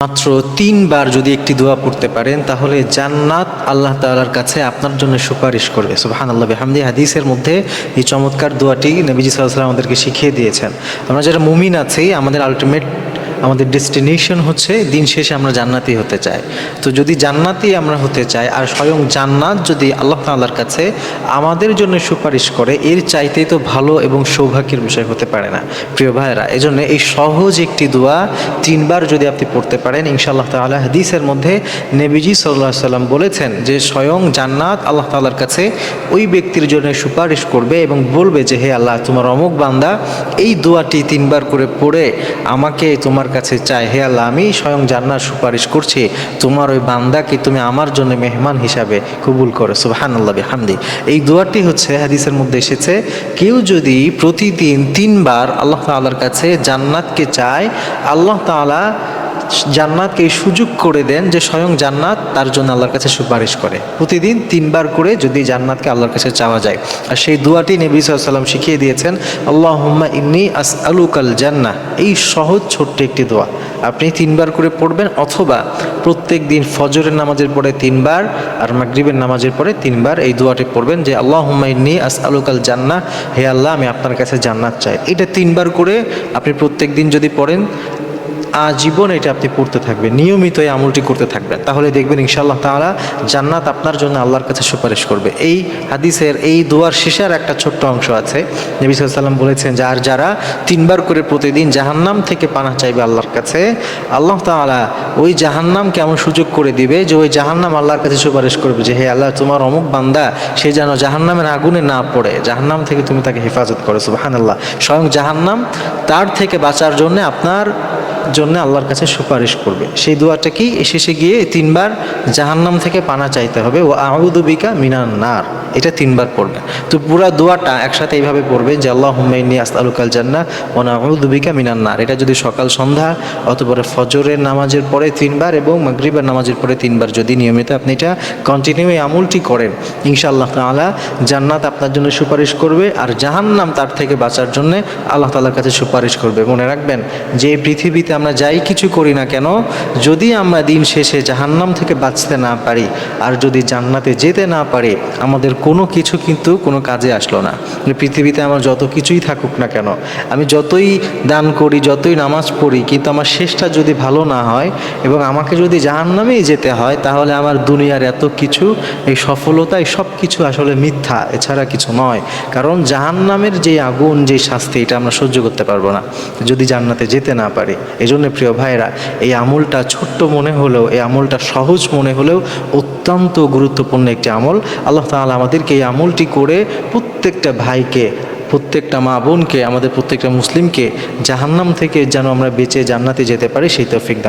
মাত্র ৩ বার যদি একটি দোয়া পড়তে পারেন তাহলে জান্নাত আল্লাহ তাআলার কাছে আপনার জন্য সুপারিশ করবে। সুবহানাল্লাহ বিহামদি। হাদিসের মধ্যে এই চমৎকার দোয়াটি নবীজি সাল্লাল্লাহু আলাইহি ওয়াসাল্লাম আমাদেরকে শিখিয়ে দিয়েছেন। আমরা যারা মুমিন আছি, আমাদের আলটিমেট আমাদের ডেস্টিনেশন হচ্ছে দিন শেষে আমরা জান্নাতি হতে চাই। তো যদি জান্নাতি আমরা হতে চাই আর স্বয়ং জান্নাত যদি আল্লাহ তাআলার কাছে আমাদের জন্য সুপারিশ করে, এর চাইতেই তো ভালো এবং সৌভাগ্যের বিষয় হতে পারে না প্রিয় ভাইয়েরা। এজন্য এই সহজ একটি দোয়া ৩ বার যদি আপনি পড়তে পারেন ইনশাআল্লাহ তাআলা, হাদিসের মধ্যে নবীজি সাল্লাল্লাহু আলাইহি সাল্লাম বলেছেন যে স্বয়ং জান্নাত আল্লাহ তাআলার কাছে ওই ব্যক্তির জন্য সুপারিশ করবে এবং বলবে যে হে আল্লাহ, তোমার অমুক বান্দা এই দোয়াটি ৩ বার করে পড়ে আমাকে তোমার কাছে চাই। হে আল্লাহ, আমি স্বয়ং জান্নাত সুপারিশ করছি, তোমার ওই বান্দাকে তুমি আমার জন্য মেহমান হিসাবে কবুল করো। সুবহানাল্লাহ বিহামদি। এই দোয়াটি হচ্ছে হাদিসের মধ্যে এসেছে, কেউ যদি প্রতিদিন ৩ বার আল্লাহ তাআলার কাছে জান্নাতকে চায়, আল্লাহ তাআলা জান্নাতকে এই সুযোগ করে দেন যে স্বয়ং জান্নাত তার জন্য আল্লাহর কাছে সুপারিশ করে। প্রতিদিন ৩ বার করে যদি জান্নাতকে আল্লাহর কাছে চাওয়া যায়। আর সেই দোয়াটি নবী সাল্লাল্লাহু আলাইহি ওয়াসাল্লাম শিখিয়ে দিয়েছেন, আল্লাহুম্মা ইন্নী আসআলুকাল জান্নাহ। এই সহজ ছোট্ট একটি দোয়া আপনি ৩ বার করে পড়বেন, অথবা প্রত্যেক দিন ফজরের নামাজের পরে ৩ বার আর মাগরিবের নামাজের পরে ৩ বার এই দোয়াটি পড়বেন যে আল্লাহুম্মা ইন্নী আসআলুকাল জান্নাহ, হে আল্লাহ আমি আপনার কাছে জান্নাত চাই। এটা ৩ বার করে আপনি প্রত্যেক দিন যদি পড়েন, আজীবন এটা আপনি পড়তে থাকবেন, নিয়মিত এই আমলটি করতে থাকবেন, তাহলে দেখবেন ইনশাআল্লাহ তাআলা জান্নাত আপনার জন্য আল্লাহর কাছে সুপারিশ করবে। এই হাদিসের এই দোয়ার শেষের একটা ছোট্ট অংশ আছে, নবী সাল্লাল্লাহু আলাইহি ওয়াসাল্লাম বলেছেন যে আর যারা ৩ বার করে প্রতিদিন জাহান্নাম থেকে পানাহ চাইবে আল্লাহর কাছে, আল্লাহ তাআলা ওই জাহান্নামকে এমন সুযোগ করে দিবে যে ওই জাহান্নাম আল্লাহর কাছে সুপারিশ করবে যে হে আল্লাহ, তোমার অমুক বান্দা সে যেন জাহান্নামের আগুনে না পড়ে, জাহান্নাম থেকে তুমি তাকে হেফাজত করো। সুবহানাল্লাহ। স্বয়ং জাহান্নাম তার থেকে বাঁচার জন্য আপনার জন্য আল্লাহর কাছে সুপারিশ করবে। সেই দোয়াটা কি, শেষে গিয়ে ৩ বার জাহান্নাম থেকে পানা চাইতে হবে, ও আউযু বিকা মিনান নার, এটা ৩ বার পড়বেন। তো পুরো দোয়াটা একসাথে এইভাবে পড়বেন যে আল্লাহুম্মা ইন্নী আসআলুকাল জান্নাহ ওয়া নাউযু বিকা মিনান নার। এটা যদি সকাল সন্ধ্যা অথবা ফজরের নামাজের পরে ৩ বার এবং মাগরিবের নামাজের পরে ৩ বার যদি নিয়মিত আপনি এটা কন্টিনিউ এই আমলটি করেন, ইনশাআল্লাহ তাআলা জান্নাত আপনার জন্য সুপারিশ করবে আর জাহান্নাম তার থেকে বাঁচার জন্য আল্লাহ তাআলার কাছে সুপারিশ করবে। মনে রাখবেন যে এই পৃথিবীতে আমরা যাই কিছু করি না কেন, যদি আমরা দিন শেষে জাহান্নাম থেকে বাঁচতে না পারি আর যদি জান্নাতে যেতে না পারি, আমাদের কোনো কিছু কিন্তু কোনো কাজে আসলো না। পৃথিবীতে আমার যত কিছুই থাকুক না কেন, আমি যতই দান করি, যতই নামাজ পড়ি, কিন্তু আমার শেষটা যদি ভালো না হয় এবং আমাকে যদি জাহান্নামেই যেতে হয়, তাহলে আমার দুনিয়ার এত কিছু, এই সফলতা, এই সব কিছু আসলে মিথ্যা, এছাড়া কিছু নয়। কারণ জাহান্নামের যে আগুন, যে শাস্তি, এটা আমরা সহ্য করতে পারবো না যদি জান্নাতে যেতে না পারি। এই জন্য প্রিয় ভাইরা, এই আমলটা ছোট্ট মনে হলেও, এই আমলটা সহজ মনে হলেও অত্যন্ত গুরুত্বপূর্ণ একটি আমল। আল্লাহ তাআলা আমাদেরকে এই আমলটি করে প্রত্যেকটা ভাইকে, প্রত্যেকটা মা বোনকে, আমাদের প্রত্যেকটা মুসলিমকে জাহান্নাম থেকে যেন আমরা বেঁচে জান্নাতে যেতে পারি সেই তৌফিক দান।